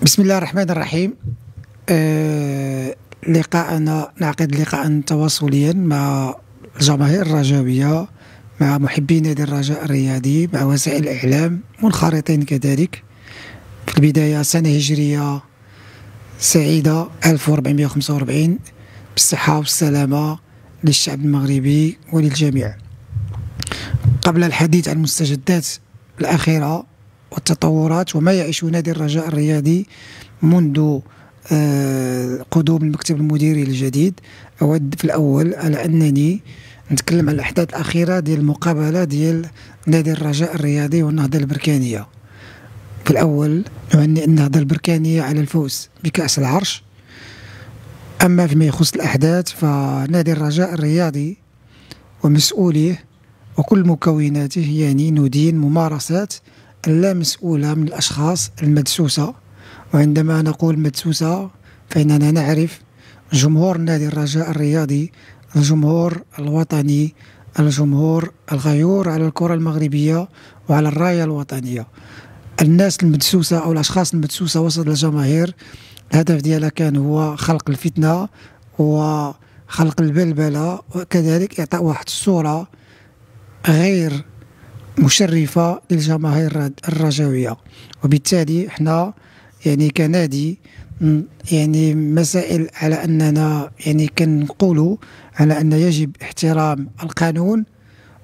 بسم الله الرحمن الرحيم. لقاءنا نعقد لقاء تواصليا مع الجماهير الرجاوية، مع محبي نادي الرجاء الرياضي، مع وسائل الإعلام منخرطين كذلك. في البداية سنة هجرية سعيدة 1445 بالصحة والسلامة للشعب المغربي وللجميع. قبل الحديث عن المستجدات الأخيرة والتطورات وما يعيشه نادي الرجاء الرياضي منذ قدوم المكتب المديري الجديد، أود في الأول على أنني نتكلم عن الأحداث الأخيرة ديال المقابلة ديال نادي الرجاء الرياضي والنهضة البركانية. في الأول نهنئ النهضة البركانية على الفوز بكأس العرش. أما فيما يخص الأحداث فنادي الرجاء الرياضي ومسؤوليه وكل مكوناته يعني ندين ممارسات اللا مسؤولة من الأشخاص المدسوسة. وعندما نقول مدسوسة فإننا نعرف جمهور نادي الرجاء الرياضي، الجمهور الوطني، الجمهور الغيور على الكرة المغربية وعلى الراية الوطنية. الناس المدسوسة أو الأشخاص المدسوسة وسط الجماهير الهدف ديالها كان هو خلق الفتنة وخلق البلبلة، وكذلك إعطاء واحد الصورة غير مشرفة للجماهير الرجاوية. وبالتالي احنا يعني كنادي يعني مسائل على أننا يعني كنقولوا على أن يجب احترام القانون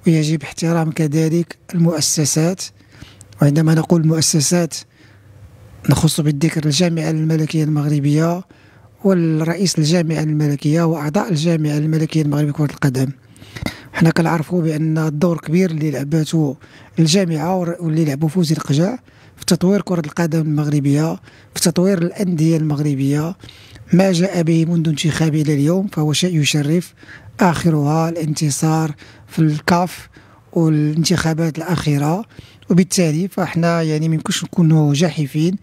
ويجب احترام كذلك المؤسسات. وعندما نقول مؤسسات نخص بالذكر الجامعة الملكية المغربية والرئيس الجامعة الملكية وأعضاء الجامعة الملكية المغربية لكرة القدم. حنا كنعرفوا بأن الدور كبير اللي لعبته الجامعة واللي لعبوا فوزي القجع في تطوير كرة القدم المغربية، في تطوير الأندية المغربية. ما جاء به منذ انتخابه إلى اليوم فهو شيء يشرف، آخرها الانتصار في الكاف والانتخابات الأخيرة. وبالتالي فاحنا يعني ميمكنش نكونوا جاحفين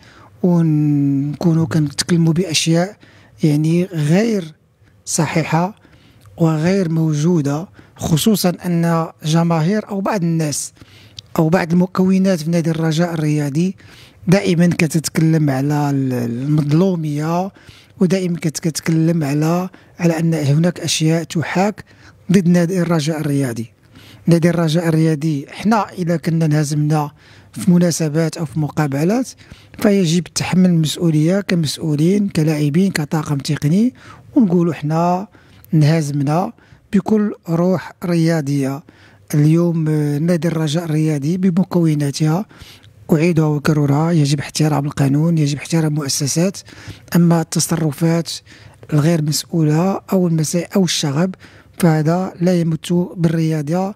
ونكونوا كنتكلموا بأشياء يعني غير صحيحة وغير موجودة، خصوصا أن جماهير أو بعض الناس أو بعض المكونات في نادي الرجاء الرياضي دائما كتتكلم على المظلومية، ودائما كتتكلم على أن هناك أشياء تحاك ضد نادي الرجاء الرياضي. نادي الرجاء الرياضي احنا إذا كنا انهزمنا في مناسبات أو في مقابلات فيجب تحمل المسؤولية كمسؤولين كلاعبين كطاقم تقني، ونقولوا احنا انهزمنا بكل روح رياضية. اليوم نادي الرجاء الرياضي بمكوناتها أعيدها وأكررها يجب احترام القانون، يجب احترام المؤسسات. أما التصرفات الغير مسؤولة أو المسائل أو الشغب فهذا لا يمت بالرياضة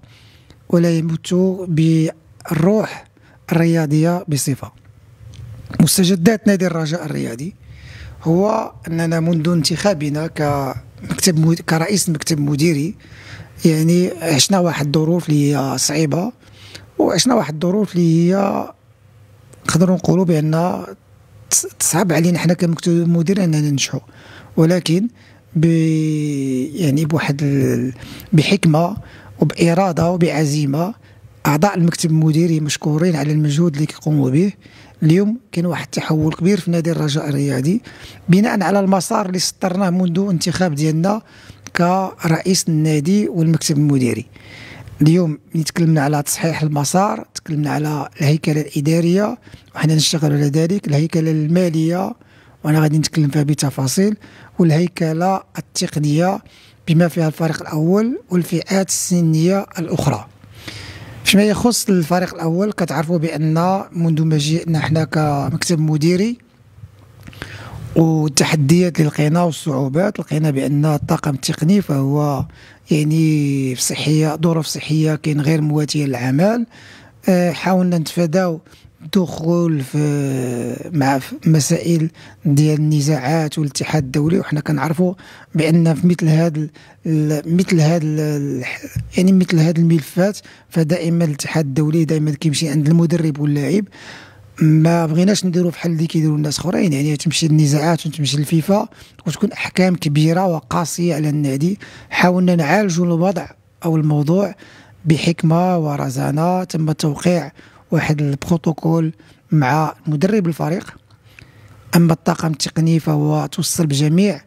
ولا يمت بالروح الرياضية بصفة. مستجدات نادي الرجاء الرياضي هو أننا منذ انتخابنا كرئيس مكتب مديري يعني عشنا واحد الظروف اللي هي صعيبة، وعشنا واحد الظروف اللي هي نقدروا نقولوا بأن تصعب علينا حنا كمكتب مدير أننا ننجحوا، ولكن يعني بحكمة وبإرادة وبعزيمة أعضاء المكتب المديري مشكورين على المجهود اللي كيقوموا به. اليوم كاين واحد التحول كبير في نادي الرجاء الرياضي بناء على المسار اللي سطرناه منذ انتخاب ديالنا كرئيس النادي والمكتب المديري. اليوم تكلمنا على تصحيح المسار، تكلمنا على الهيكلة الإدارية وحنا نشتغل على ذلك، الهيكلة المالية وأنا غادي نتكلم فيها بتفاصيل، والهيكلة التقنية بما فيها الفريق الأول والفئات السنية الأخرى. فيما يخص الفريق الأول كتعرفوا بأن منذ مجيئنا حنا كمكتب مديري والتحديات اللي لقينا والصعوبات لقينا بأن الطاقم التقني فهو يعني في صحية ظروف صحية كاين غير مواتية للعمل. حاولنا نتفاداو الدخول مع مسائل ديال النزاعات والاتحاد الدولي، وحنا كنعرفوا بأن في مثل هاد الملفات فدائما الاتحاد الدولي دائما كيمشي عند المدرب واللاعب. ما بغيناش نديروا بحال اللي كيديروا الناس اخرين، يعني تمشي النزاعات وتمشي الفيفا وتكون احكام كبيره وقاسيه على النادي. حاولنا نعالجوا الوضع او الموضوع بحكمه ورزانه. تم توقيع واحد البروتوكول مع مدرب الفريق اما الطاقم التقني فهو توصل بجميع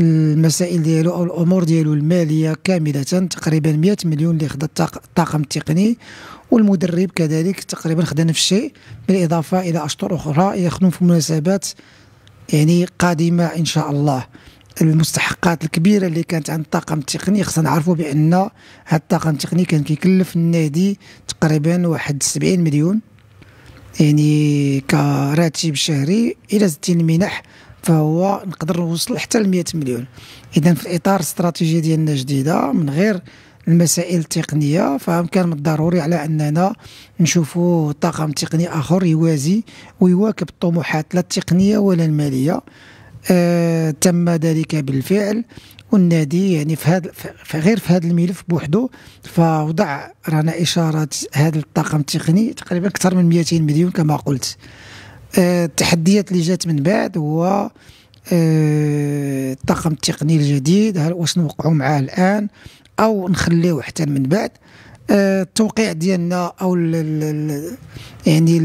المسائل ديالو او الامور ديالو الماليه كامله، تقريبا 100 مليون اللي خدا الطاقم التقني، والمدرب كذلك تقريبا خدا نفس الشيء، بالاضافه الى اشطر اخرى يخدم في مناسبات يعني قادمه ان شاء الله. المستحقات الكبيره اللي كانت عند الطاقم التقني خصنا نعرفوا بان هذا الطاقم التقني كان كيكلف النادي تقريبا واحد 70 مليون يعني كراتب شهري، الى زدتي المنح فهو نقدر نوصل حتى ل 100 مليون. اذا في الاطار الاستراتيجيه ديالنا جديده من غير المسائل التقنيه، فكان من الضروري على اننا نشوفوا طاقم تقني اخر يوازي ويواكب الطموحات لا التقنيه ولا الماليه. تم ذلك بالفعل، والنادي يعني غير في هذا الملف بوحده فوضع رانا اشاره هذا الطاقم التقني تقريبا اكثر من 200 مليون كما قلت. التحديات اللي جات من بعد هو الطاقم التقني الجديد، هل واش نوقعوا معاه الان او نخليه حتى من بعد. التوقيع ديالنا او يعني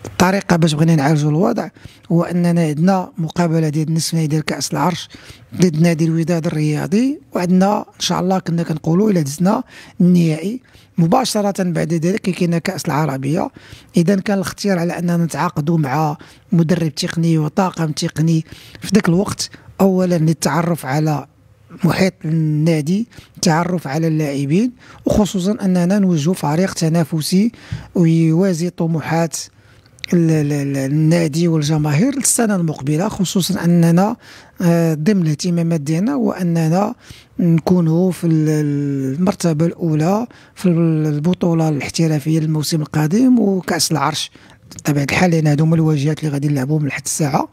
الطريقه باش بغينا نعالجوا الوضع هو اننا عندنا مقابله ديال النصف نهائي ديال كاس العرش ضد نادي الوداد الرياضي، وعندنا ان شاء الله كنا كنقولوا الى دزنا النهائي مباشره بعد ذلك كاينه كاس العربيه. اذا كان الاختيار على اننا نتعاقدوا مع مدرب تقني وطاقم تقني في ذاك الوقت، اولا للتعرف على محيط النادي، التعرف على اللاعبين، وخصوصا اننا نوجهوا فريق تنافسي ويوازي طموحات النادي والجماهير للسنه المقبله، خصوصا اننا ضمن الاهتمامات ديالنا واننا نكونوا في المرتبه الاولى في البطوله الاحترافيه للموسم القادم وكاس العرش بطبيعه الحال، لان هذوما الواجهات اللي غادي نلعبوهم لحد الساعه.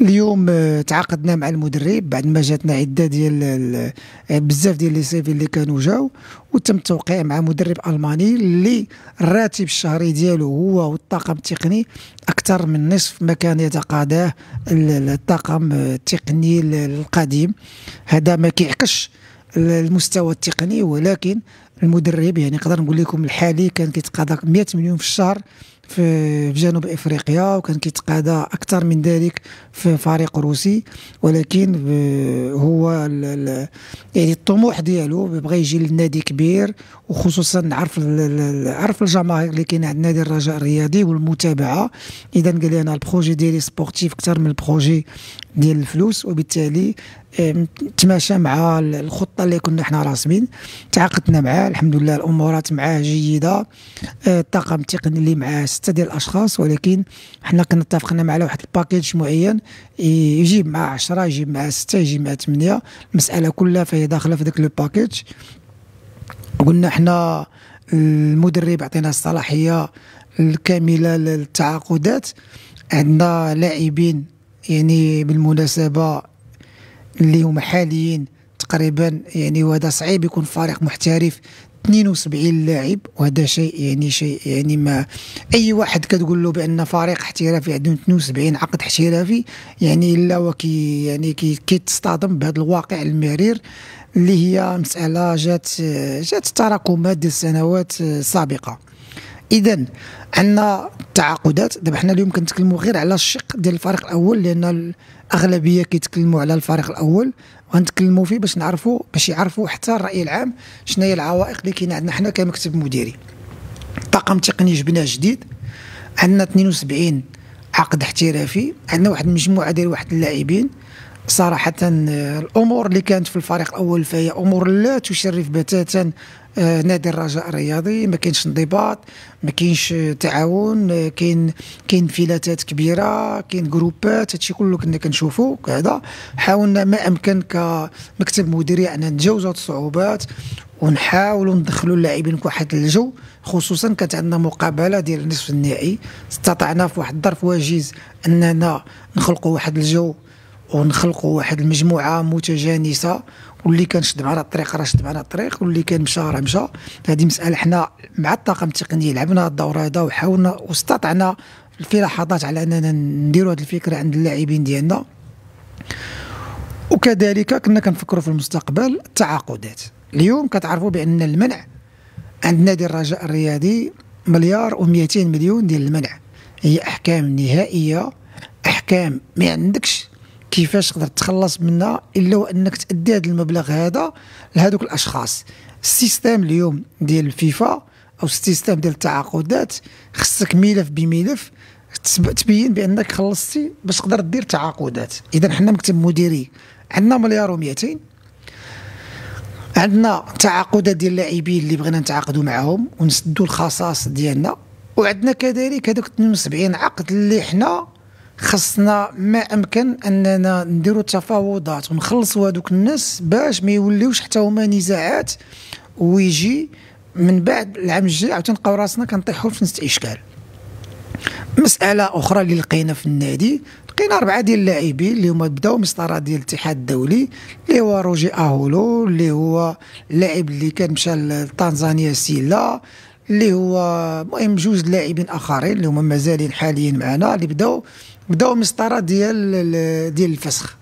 اليوم تعاقدنا مع المدرب بعد ما جاتنا عده ديال بزاف ديال لي سيفي اللي كانوا جاو، وتم التوقيع مع مدرب الماني اللي الراتب الشهري ديالو هو والطاقم التقني اكثر من نصف ما كان يتقاضاه الطاقم التقني القديم. هذا ما كيعكسش المستوى التقني، ولكن المدرب يعني نقدر نقول لكم الحالي كان كيتقاضى 100 مليون في الشهر في جنوب افريقيا، وكان كيتقاضى اكثر من ذلك في فريق روسي، ولكن هو يعني الطموح ديالو بغى يجي للنادي كبير، وخصوصا عرف الجماهير اللي كاين عند نادي الرجاء الرياضي والمتابعه. اذا قال لنا البروجي ديالي سبورتيف اكثر من البروجي ديال الفلوس، وبالتالي تماشى مع الخطه اللي كنا حنا راسمين. تعاقدنا معاه الحمد لله، الامورات معاه جيده. الطاقم التقني اللي معاه 6 ديال الاشخاص، ولكن حنا كنا اتفقنا مع واحد الباكيج معين يجيب معاه 10 يجيب معاه 6 يجيب معاه 8، المساله كلها فهي داخله في ذاك لو باكيج. قلنا حنا المدرب عطينا الصلاحيه الكامله للتعاقدات. عندنا لاعبين يعني بالمناسبه اللي هما حاليين تقريبا يعني، وهذا صعيب يكون فريق محترف 72 لاعب، وهذا شيء يعني ما اي واحد كتقول له بان فريق احترافي عندهم 72 عقد احترافي يعني الا وكي يعني كيتصطدم بهذا الواقع المرير اللي هي مساله جات تراكمات ديال السنوات السابقه. اذا عندنا تعاقدات. دابا حنا اليوم كنتكلموا غير على الشق ديال الفريق الاول، لان الاغلبيه كيتكلموا على الفريق الاول، وغنتكلموا فيه باش يعرفوا حتى الراي العام شنو هي العوائق اللي كاينه عندنا حنا كمكتب مديري. طاقم تقني جبناه جديد، عندنا 72 عقد احترافي، عندنا واحد المجموعه ديال واحد اللاعبين. صراحه الامور اللي كانت في الفريق الاول فهي امور لا تشرف بتاتا نادي الرجاء الرياضي. ما كاينش انضباط، ما كاينش تعاون، كاين انفلاتات كبيره، كاين جروبات، هادشي كله كنا كنشوفوا هذا. حاولنا ما امكن كمكتب مديري ان نتجاوزوا هاد الصعوبات ونحاولوا ندخلوا اللاعبين بواحد الجو، خصوصا كانت عندنا مقابله ديال النصف النهائي. استطعنا في واحد الظرف وجيز اننا نخلقوا واحد الجو ونخلقوا واحد المجموعه متجانسه، واللي كان شد معنا الطريق راه شد معنا الطريق، واللي كان مشى راه مشى. هذه مساله حنا مع الطاقم التقني لعبنا الدور هذا وحاولنا واستطعنا في لحظات على اننا نديروا هذه الفكره عند اللاعبين ديالنا. وكذلك كنا كنفكروا في المستقبل. التعاقدات اليوم كتعرفوا بان المنع عند نادي الرجاء الرياضي 1,2 مليار ديال المنع، هي احكام نهائيه احكام ما عندكش كيفاش تقدر تخلص منها الا وانك تادي هذا المبلغ هذا لهذوك الاشخاص. السيستم اليوم ديال الفيفا او السيستم ديال التعاقدات خصك ملف بملف تبين بانك خلصتي باش تقدر دير تعاقدات. اذا حنا مكتب مديري عندنا مليار و200، عندنا تعاقدات ديال اللاعبين اللي بغينا نتعاقدوا معهم ونسدوا الخصاص ديالنا، وعندنا كذلك هذوك 72 عقد اللي حنا خصنا ما امكن اننا نديروا تفاوضات ونخلصوا هذوك الناس باش ما يوليوش حتى هما نزاعات ويجي من بعد العام الجاي عاوتاني نلقاو راسنا كنطيحوا في نفس الاشكال. مساله اخرى اللي لقينا في النادي، لقينا 4 ديال اللاعبين اللي هما بداو مسطره ديال الاتحاد الدولي، اللي هو روجي اهولو اللي هو اللاعب اللي كان مشى لتنزانيا سيلا، اللي هو المهم 2 لاعبين اخرين اللي هما مازالين حاليا معنا اللي بداو مسطره ديال الفسخ.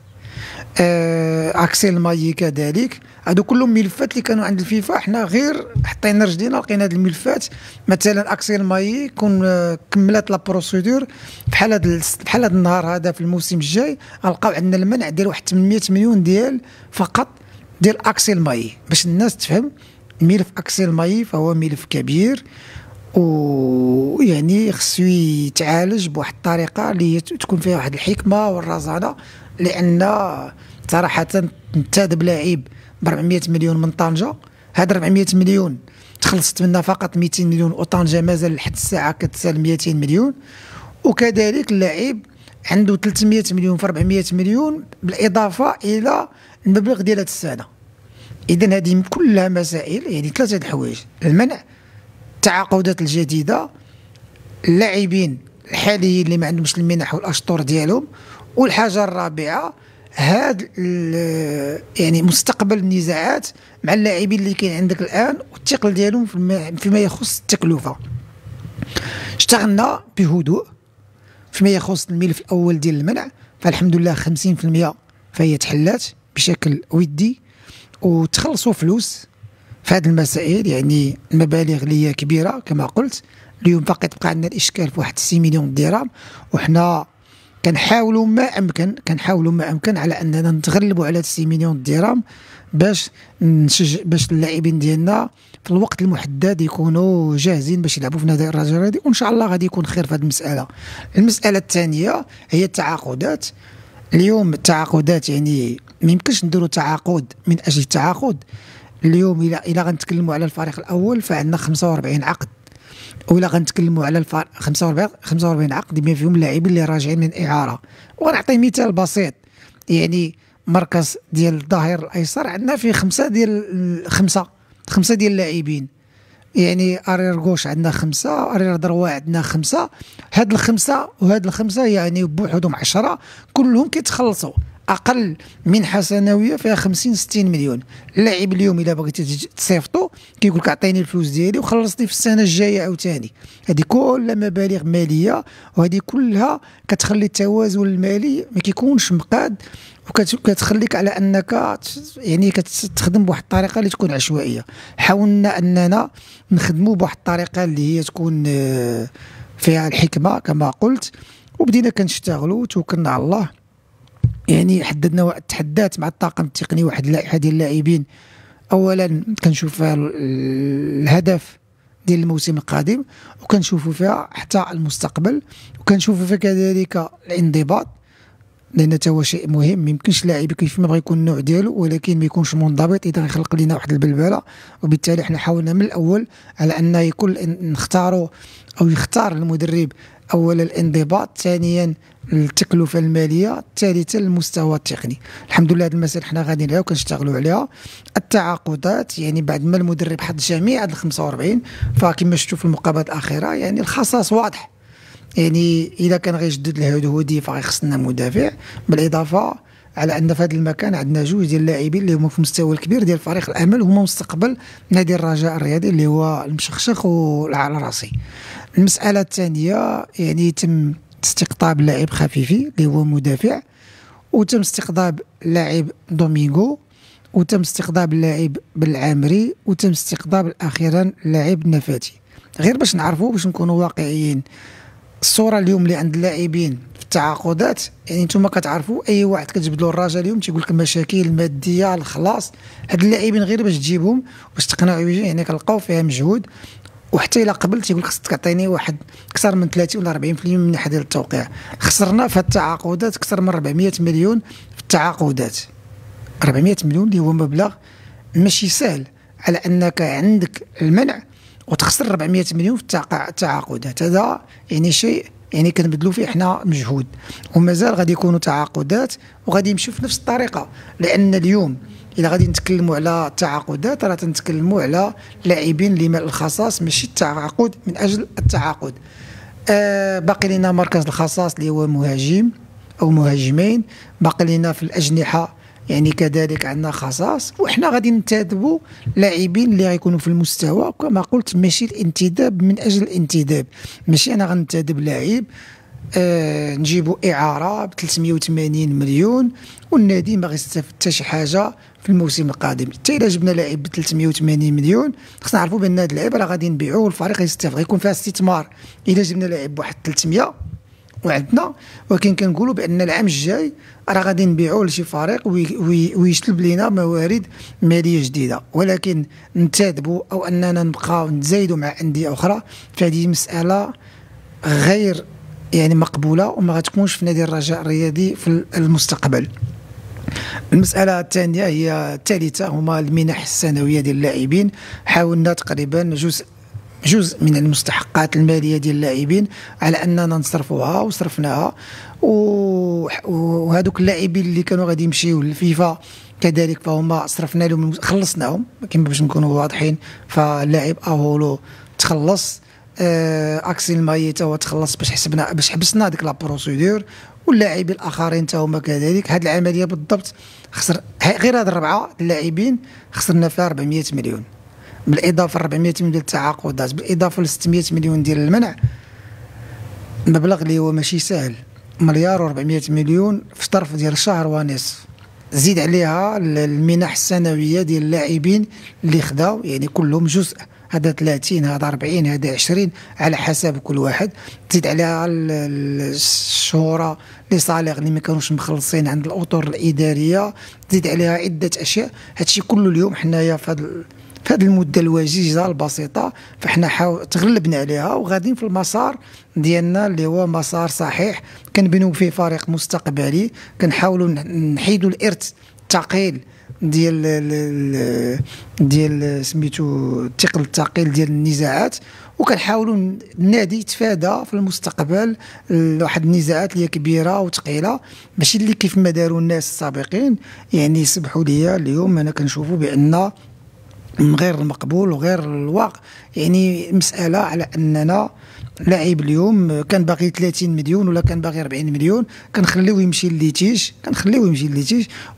اكسيل مايي كذلك. هادو كلهم ملفات اللي كانوا عند الفيفا، حنا غير حطينا رجلينا لقينا هاد الملفات. مثلا اكسيل مايي كملت لا بروسيدور بحال هاد النهار هذا في الموسم الجاي غنلقاو عندنا المنع ديال واحد 800 مليون ديال فقط ديال اكسيل مايي. باش الناس تفهم ملف اكسيل مايي فهو ملف كبير ويعني خصو يتعالج بواحد الطريقه اللي تكون فيها واحد الحكمه والرزانه، لان صراحه انتدب لاعب ب 400 مليون من طنجه. هاد 400 مليون تخلصت منها فقط 200 مليون وطنجه مازال لحد الساعه كتسال 200 مليون. وكذلك اللاعب عنده 300 مليون في 400 مليون بالاضافه الى المبلغ ديال هاد السنه. اذا هذه كلها مسائل، يعني 3 الحوايج: المنع، التعاقدات الجديده، اللاعبين الحاليين اللي ما عندهمش المنح والاشطور ديالهم، والحاجه الرابعه هاد يعني مستقبل النزاعات مع اللاعبين اللي كاين عندك الان والثقل ديالهم فيما يخص التكلفه. اشتغلنا بهدوء فيما يخص الملف الاول ديال المنع، فالحمد لله 50% فهي تحلات بشكل ودي وتخلصوا فلوس في هذه المسائل، يعني المبالغ اللي هي كبيره كما قلت. اليوم فقط بقى عندنا الاشكال في واحد 6 مليون درهم، وحنا كنحاولوا ما امكن على اننا نتغلبوا على 6 مليون درهم باش باش اللاعبين ديالنا في الوقت المحدد يكونوا جاهزين باش يلعبوا في نادي الرجاء الرياضي، وان شاء الله غادي يكون خير في هذه المساله. المساله الثانيه هي التعاقدات. اليوم التعاقدات يعني ما يمكنش نديروا تعاقد من اجل التعاقد. اليوم الى غنتكلموا على الفريق الاول فعندنا 45 عقد، وإلا غنتكلموا على 45 عقد بما فيهم اللاعبين اللي راجعين من اعاره. ونعطي مثال بسيط، يعني مركز ديال الظهير الايسر عندنا فيه 5 ديال اللاعبين، يعني ارير غوش عندنا 5، ارير دروا عندنا 5. هاد الخمسه وهاد الخمسه يعني بوحدهم 10 كلهم كيتخلصوا اقل منحه سنويه فيها 50 60 مليون. اللاعب اليوم الا بغيتي تصيفطو كيقول لك اعطيني الفلوس ديالي وخلصني في السنه الجايه عاوتاني. هذه كلها مبالغ ماليه، وهذه كلها كتخلي التوازن المالي ما كيكونش مقاد، وكتخليك على انك يعني كتخدم بواحد الطريقه اللي تكون عشوائيه. حاولنا اننا نخدموا بواحد الطريقه اللي هي تكون فيها الحكمه كما قلت، وبدينا كنشتغلوا وتوكلنا على الله. يعني حددنا تحدات مع الطاقم التقني واحد ديال اللاعبين. اولا كنشوف فيها الهدف ديال الموسم القادم، وكنشوفوا فيها حتى المستقبل، وكنشوفوا فيها كذلك الانضباط، لان حتى هو شيء مهم. ما يمكنش لاعب كيف ما بغى يكون النوع ديالو ولكن ما يكونش منضبط، اذا يخلق لنا واحد البلبله. وبالتالي حنا حاولنا من الاول على ان يكون نختاروا او يختار المدرب اولا الانضباط، ثانيا التكلفه الماليه، ثالثا المستوى التقني. الحمد لله هذه المسائل حنا غاديين عليها وكنشتغلوا عليها. التعاقدات يعني بعد ما المدرب حط جميع هاد ال 45 فكما شفتوا في المقابلات الاخيره يعني الخصاص واضح. يعني اذا كان غيجدد الهدهودي فغيخصنا مدافع، بالاضافه على ان في هذا المكان عندنا 2 ديال اللاعبين اللي هما في المستوى الكبير ديال فريق الامل، هما مستقبل نادي الرجاء الرياضي اللي هو المشخشخ وعلى راسي. المساله الثانيه يعني تم استقطاب لاعب خفيفي اللي هو مدافع، وتم استقطاب لاعب دومينغو، وتم استقطاب اللاعب بالعامري، وتم استقطاب اخيرا اللاعب نفاتي. غير باش نعرفوا باش نكونوا واقعيين، الصوره اليوم اللي عند اللاعبين في التعاقدات، يعني نتوما كتعرفوا اي واحد كتجبد له الرجاء اليوم تيقول لك المشاكل الماديه الخلاص. هاد اللاعبين غير باش تجيبهم باش تقنعوا يعني كنلقاو فيها مجهود، وحتى الا قبل تيقول لك خصك تعطيني واحد اكثر من 30 ولا 40% من ناحيه ديال التوقيع. خسرنا في التعاقدات اكثر من 400 مليون في التعاقدات. 400 مليون اللي هو مبلغ ماشي سهل على انك عندك المنع وتخسر 400 مليون في التعاقدات. هذا يعني شيء يعني كنبذلوا فيه احنا مجهود، ومازال غادي يكونوا تعاقدات وغادي يمشوا في نفس الطريقه. لان اليوم الا غادي نتكلموا على التعاقدات راه تنتكلموا على لاعبين اللي مال الخصاص، ماشي التعاقد من اجل التعاقد. باقي لنا مركز الخصاص اللي هو مهاجم او مهاجمين، باقي لنا في الاجنحه يعني كذلك عندنا خصاص، وحنا غادي ننتدبوا لاعبين اللي غيكونوا في المستوى كما قلت، ماشي الانتداب من اجل الانتداب. ماشي انا غننتدب لاعب نجيبوا اعاره ب 380 مليون والنادي ما غيستافد حتى شي حاجه في الموسم القادم. حتى الا جبنا لاعب ب 380 مليون خصنا نعرفوا بان هذا اللاعب راه غادي نبيعوه والفريق غيستافد، غيكون فيها استثمار. الا جبنا لاعب بواحد 300 وعندنا، ولكن كنقولوا بان العام الجاي راه غادي نبيعوه لشي فريق ويجلب لينا موارد ماليه جديده. ولكن ننتدبوا او اننا نبقاو نزايدوا مع انديه اخرى، فهذه مساله غير يعني مقبوله وما غتكونش في نادي الرجاء الرياضي في المستقبل. المساله الثانيه هي الثالثه، هما المنح السنويه ديال اللاعبين. حاولنا تقريبا جزء من المستحقات الماليه ديال اللاعبين على اننا نصرفوها وصرفناها، وهذوك اللاعبين اللي كانوا غادي يمشيو للفيفا كذلك فهم صرفنا لهم خلصناهم كما باش نكونوا واضحين. فاللاعب اهولو تخلص، اكسل مايتا هو تخلص باش حبسنا ديك لا بروسيدور، واللاعبين الاخرين حتى هما كذلك. هذه العمليه بالضبط خسر غير هاد الربعه اللاعبين خسرنا فيها 400 مليون، بالاضافه 400 مليون ديال التعاقدات، بالاضافه ل 600 مليون ديال المنع، مبلغ اللي هو ماشي سهل. مليار و400 مليون في ظرف ديال شهر ونصف. زيد عليها المنح السنويه ديال اللاعبين اللي خداو، يعني كلهم جزء، هذا 30 هذا 40 هذا 20 على حسب كل واحد. تزيد عليها الشهوره لي صالير اللي ما كانوش مخلصين عند الاطر الاداريه، تزيد عليها عده اشياء. هادشي كله اليوم حنايا في هذه المده الوجيزه البسيطه فاحنا تغلبنا عليها وغاديين في المسار ديالنا اللي هو مسار صحيح. كنبنيو فيه فريق مستقبلي، كنحاولوا نحيدوا الارث الثقيل ديال سميتو الثقل الثقيل ديال النزاعات، وكنحاولوا النادي يتفادى في المستقبل واحد النزاعات اللي كبيره وثقيله، ماشي اللي كيف ما داروا الناس السابقين. يعني سمحوا لي اليوم انا كنشوفوا بان غير المقبول وغير الواقع. يعني مسألة على أننا لاعب اليوم كان باغي 30 مليون ولا كان باغي 40 مليون كنخليوه يمشي لليتيج،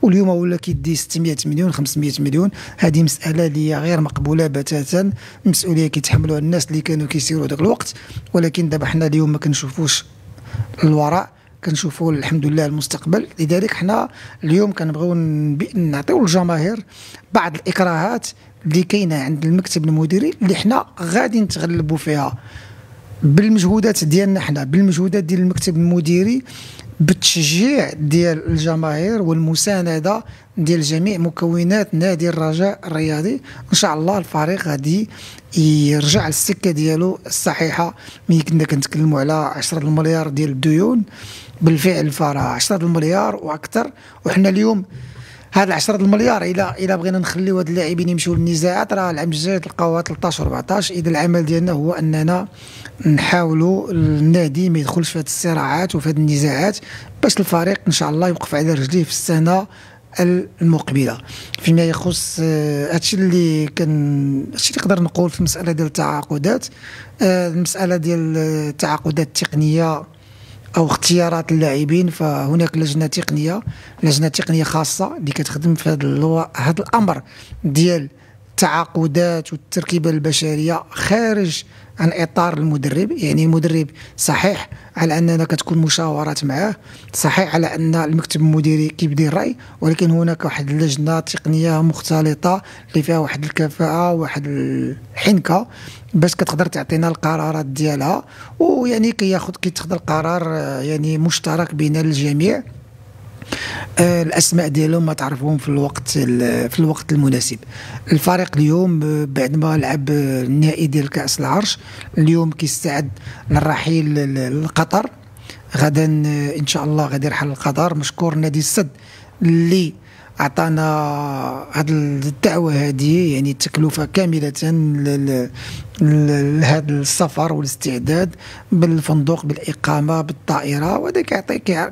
واليوم ولا كيدي 600 مليون 500 مليون. هذه مسألة اللي غير مقبولة بتاتا، مسؤولية كيتحملوها الناس اللي كانوا كيسيروا ذاك الوقت. ولكن دابا حنا اليوم ما كنشوفوش الوراء، كنشوفوا الحمد لله المستقبل. لذلك حنا اليوم كنبغيو نعطيو للجماهير بعض الإكراهات اللي كاينه عند المكتب المديري اللي حنا غادي نتغلبوا فيها بالمجهودات ديالنا، حنا بالمجهودات ديال المكتب المديري، بالتشجيع ديال الجماهير والمسانده ديال جميع مكونات نادي الرجاء الرياضي. ان شاء الله الفريق غادي يرجع للسكه ديالو الصحيحه. ملي كنا كنتكلموا على 10 المليار ديال الديون، بالفعل فراه 10 المليار واكثر، وحنا اليوم هاد 10 المليار الى بغينا نخليو هاد اللاعبين يمشيو للنزاعات راه العام الجاي تلقاوها 13 و14. اذا العمل ديالنا هو اننا نحاولوا النادي ما يدخلش في هاد الصراعات وفي هاد النزاعات باش الفريق ان شاء الله يوقف على رجليه في السنه المقبله. فيما يخص هادشي اللي نقدر نقول في المساله ديال التعاقدات. المساله ديال التعاقدات التقنيه او اختيارات اللاعبين، فهناك لجنه تقنيه خاصه اللي كتخدم في هذا الامر ديال التعاقدات والتركيبة البشرية خارج عن إطار المدرب. يعني المدرب صحيح على أننا كتكون مشاورات معه، صحيح على أن المكتب المديري كيبدي الرأي، ولكن هناك واحد اللجنة تقنية مختلطة اللي فيها واحد الكفاءة وواحد الحنكة باش كتقدر تعطينا القرارات ديالها، ويعني كيتخذ القرار يعني مشترك بين الجميع. الاسماء ديالهم ما تعرفهم في الوقت المناسب. الفريق اليوم بعد ما لعب النهائي ديال كاس العرش اليوم كيستعد للرحيل لقطر. غدا ان شاء الله غادي يرحل لقطر. مشكور نادي السد اللي عطانا هذه الدعوه هذه، يعني التكلفه كامله لهذا السفر والاستعداد بالفندق بالاقامه بالطائره، وهذا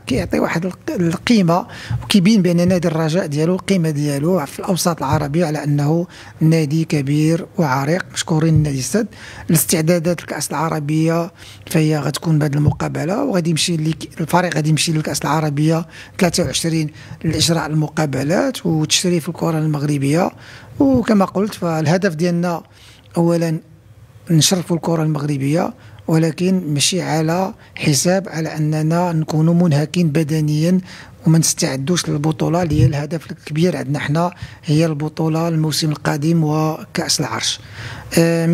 كيعطي واحد القيمه، وكيبين بان نادي الرجاء ديالو القيمه ديالو في الاوساط العربيه على انه نادي كبير وعريق. مشكورين نادي السد. الاستعدادات للكاس العربيه فهي غتكون بهذه المقابله، وغادي يمشي الفريق غادي يمشي للكاس العربيه 23 لاجراء المقابلات وتشريف الكره المغربيه. وكما قلت فالهدف ديالنا اولا نشرفوا الكره المغربيه، ولكن ماشي على حساب على اننا نكونوا منهكين بدنيا وما نستعدوش للبطوله اللي هي الهدف الكبير عندنا حنا، هي البطوله الموسم القادم وكاس العرش.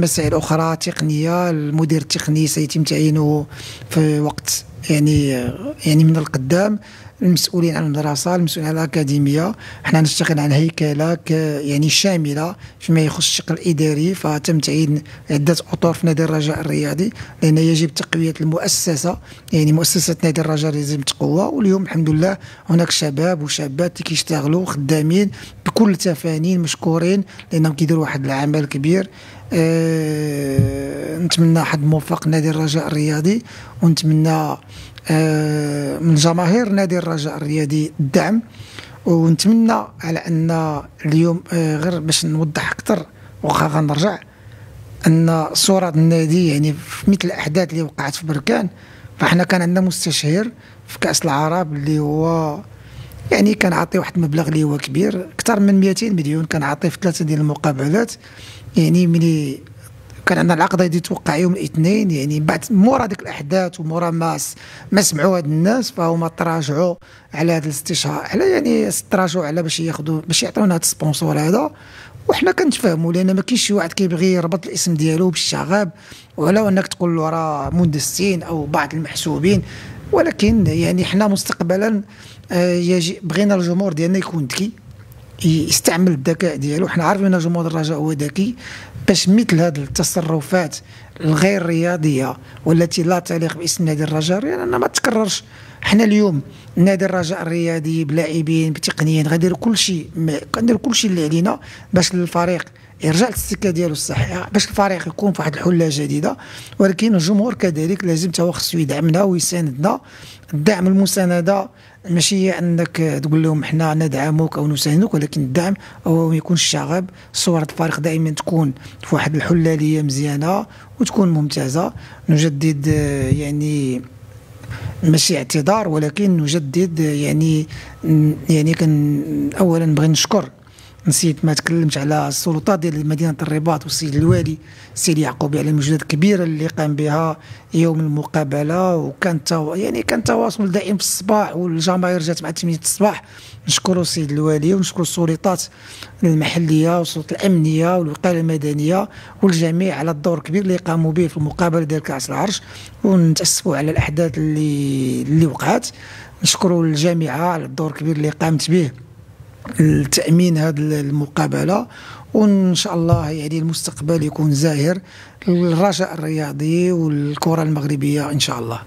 مسائل اخرى تقنيه، المدير التقني سيتم تعيينه في وقت يعني من القدام. المسؤولين عن المدرسه، المسؤولين عن الاكاديميه، حنا نشتغل على هيكله يعني شامله فيما يخص الشق الاداري. فتم تعيين عده اطر في نادي الرجاء الرياضي، لان يجب تقويه المؤسسه، يعني مؤسسه نادي الرجاء لازم تقوى. واليوم الحمد لله هناك شباب وشابات اللي كيشتغلوا خدامين بكل تفانين، مشكورين لانهم كيديروا واحد العمل كبير. نتمنى حد موفق نادي الرجاء الرياضي، ونتمنى من جماهير نادي الرجاء الرياضي الدعم. ونتمنى على ان اليوم غير باش نوضح اكثر واخا غنرجع ان صوره النادي يعني في مثل الاحداث اللي وقعت في بركان، فاحنا كان عندنا مستشير في كاس العرب اللي هو يعني كان عاطي واحد المبلغ اللي هو كبير اكثر من 200 مليون، كان عاطي في 3 ديال المقابلات. يعني ملي كان عندنا العقد غادي يتوقع يوم الاثنين، يعني بعد مورا ديك الاحداث ومورا ما سمعوا هاد الناس، فهما تراجعوا على هذا الاستشهاد، على يعني تراجعوا على باش ياخذوا باش يعطيونا هذا السبونسور هذا. وحنا كنتفاهموا لان ما كاينش شي واحد كيبغي يربط الاسم ديالو بالشغب، ولو انك تقول له راه مندسين او بعض المحسوبين. ولكن يعني حنا مستقبلا بغينا الجمهور ديالنا يكون ذكي، يستعمل الذكاء ديالو. حنا عارفين ان جمهور الرجاء هو ذكي، باش مثل هذه التصرفات الغير رياضيه والتي لا تليق باسم نادي الرجاء لانها ما تكررش. حنا اليوم نادي الرجاء الرياضي بلاعبين بتقنيين غنديروا كل شيء، اللي علينا باش الفريق يرجع للسكه ديالو الصحيحه، باش الفريق يكون في واحد الحله جديده. ولكن الجمهور كذلك لازم تا هو خصو يدعمنا ويساندنا. الدعم المسانده ماشي هي انك تقول لهم حنا ندعمك او نساندك، ولكن الدعم هو يكون الشغب. صورة الفريق دائما تكون في واحد الحله اللي هي مزيانه وتكون ممتازه. نجدد يعني ماشي اعتذار، ولكن نجدد يعني كان اولا نبغي نشكر، نسيت ما تكلمت على السلطات ديال مدينه الرباط والسيد الوالي السيد يعقوبي على المجهودات الكبيره اللي قام بها يوم المقابله. وكان كان تواصل دائم في الصباح، والجماهير جات مع 8 الصباح. نشكروا السيد الوالي ونشكر السلطات المحليه والسلطات الامنيه والوقايه المدنيه والجميع على الدور الكبير اللي قاموا به في المقابله ديال كاس العرش. ونتاسفوا على الاحداث اللي وقعت. نشكروا الجامعه على الدور الكبير اللي قامت به التأمين هذه المقابلة. وإن شاء الله يعني المستقبل يكون زاهر للرجاء الرياضي والكرة المغربية إن شاء الله.